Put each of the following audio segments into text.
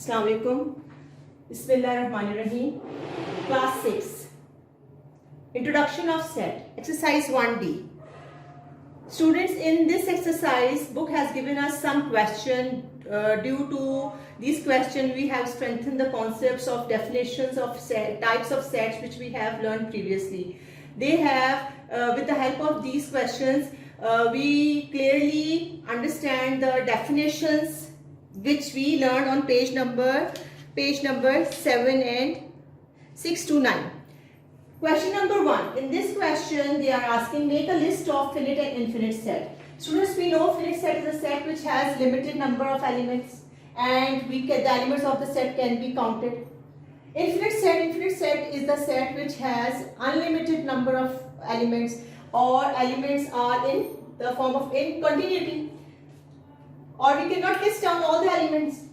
Assalamu alaikum. Bismillahirrahmanirrahim. Class 6. Introduction of set. Exercise 1D. Students, in this exercise, book has given us some question. Due to these questions, we have strengthened the concepts of definitions of set, types of sets which we have learned previously. They have, with the help of these questions, we clearly understand the definitions which we learned on page number 7 and 6 to 9. Question number 1. In this question, they are asking, make a list of finite and infinite set. Students, we know finite set is a set which has limited number of elements, and the elements of the set can be counted. Infinite set is the set which has unlimited number of elements, or elements are in the form of in continuity, or we cannot list down all the elements.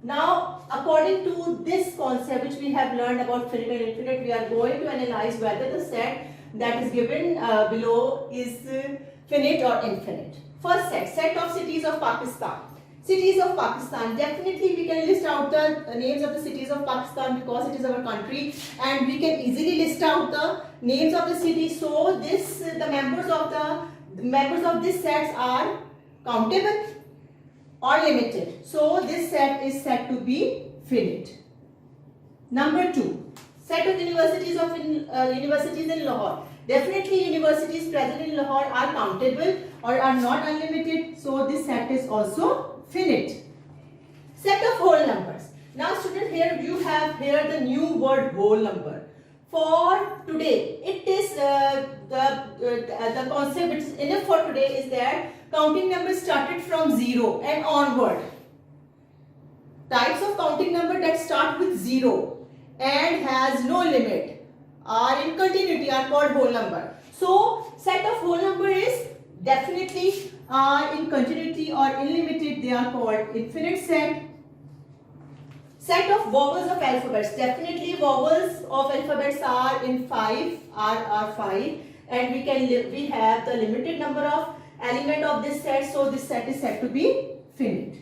Now, according to this concept which we have learned about finite and infinite, we are going to analyze whether the set that is given below is finite or infinite. First set of cities of Pakistan. Cities of Pakistan, definitely we can list out the names of the cities of Pakistan because it is our country, and we can easily list out the names of the cities. So the members of this sets are countable or limited. So this set is said to be finite. Number 2, set of universities in Lahore. Definitely universities present in Lahore are countable or are not unlimited. So this set is also finite. Set of whole numbers. Now students, here you have the new word whole number. For today, it is the concept which is enough for today is that counting numbers started from 0 and onward. Types of counting number that start with 0 and has no limit are in continuity are called whole number. So set of whole number is definitely in continuity or unlimited, they are called infinite set. Set of vowels of alphabets. Definitely vowels of alphabets are in 5, are 5, and we have the limited number of element of this set, so this set is said to be finite.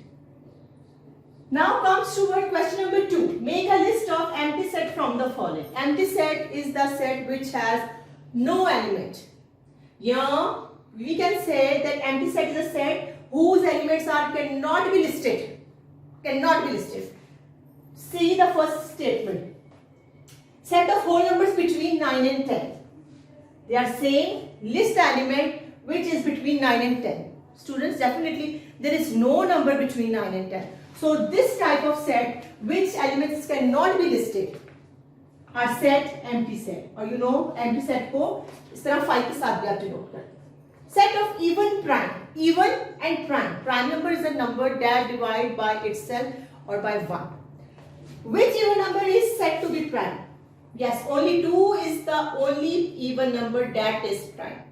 Now comes toward question number 2. Make a list of empty set from the following. Empty set is the set which has no element. Yeah, we can say that empty set is a set whose elements cannot be listed. Cannot be listed. See the first statement. Set of whole numbers between 9 and 10. They are saying list the element which is between 9 and 10. Students, definitely there is no number between 9 and 10. So this type of set which elements cannot be listed are set empty set. Or you know empty set को इस तरह 5 के साथ भी आप denote करते हैं. Set of even prime. Even and prime. Prime number is a number that divides by itself or by 1. Which even number is said to be prime? Yes, only 2 is the only even number that is prime.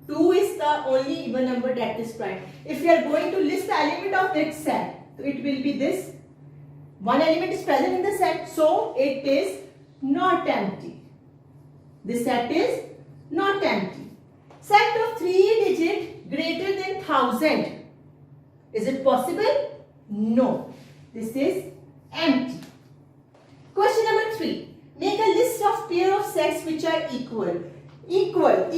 2 is the only even number that is prime. If we are going to list the element of that set, so it will be this. One element is present in the set, so it is not empty. This set is not empty. Set of 3 digit greater than 1000. Is it possible? No. This is empty. Question number 3. Make a list of pair of sets which are equal. Equal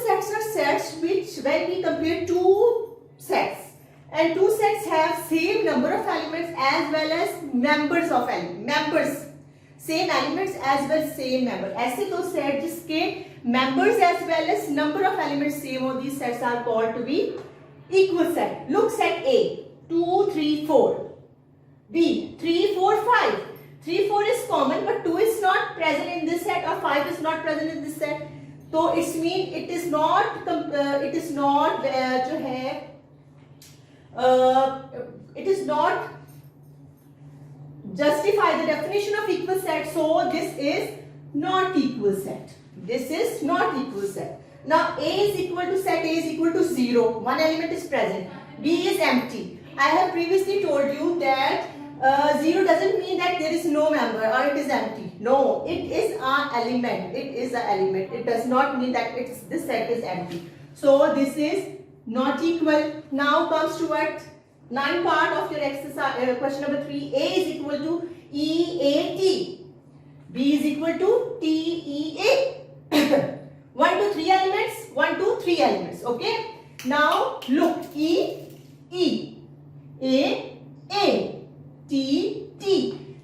sets are sets which, when we compare two sets, and two sets have same number of elements as well as members of members. Same elements as well as same member. ऐसे दो set जिसके members as well as number of elements same हो, these sets are called to be equal set. Look, set A 2, 3, 4. B 3, 4, 5. 3, 4 is common, but 2 is not present in this set, or 5 is not present in this set. So it means it is not justify the definition of equal set. So this is not equal set. This is not equal set. Now A is equal to set A is equal to 0. One element is present. B is empty. I have previously told you that 0 doesn't mean that there is no member or it is empty. No, it is an element. It is an element. It does not mean that this set is empty. So this is not equal. Now comes to what 9 part of your exercise, question number 3. A is equal to EAT. B is equal to TEA. 1 to 3 elements, 1 to 3 elements. Okay. Now look, E, A, T.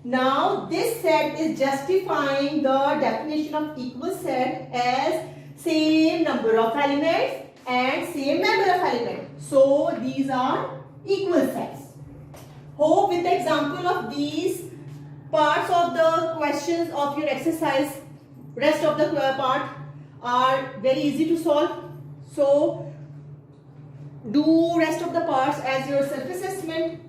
Now this set is justifying the definition of equal set as same number of elements and same number of elements. So these are equal sets. Hope with the example of these parts of the questions of your exercise, rest of the part are very easy to solve. So do rest of the parts as your self-assessment.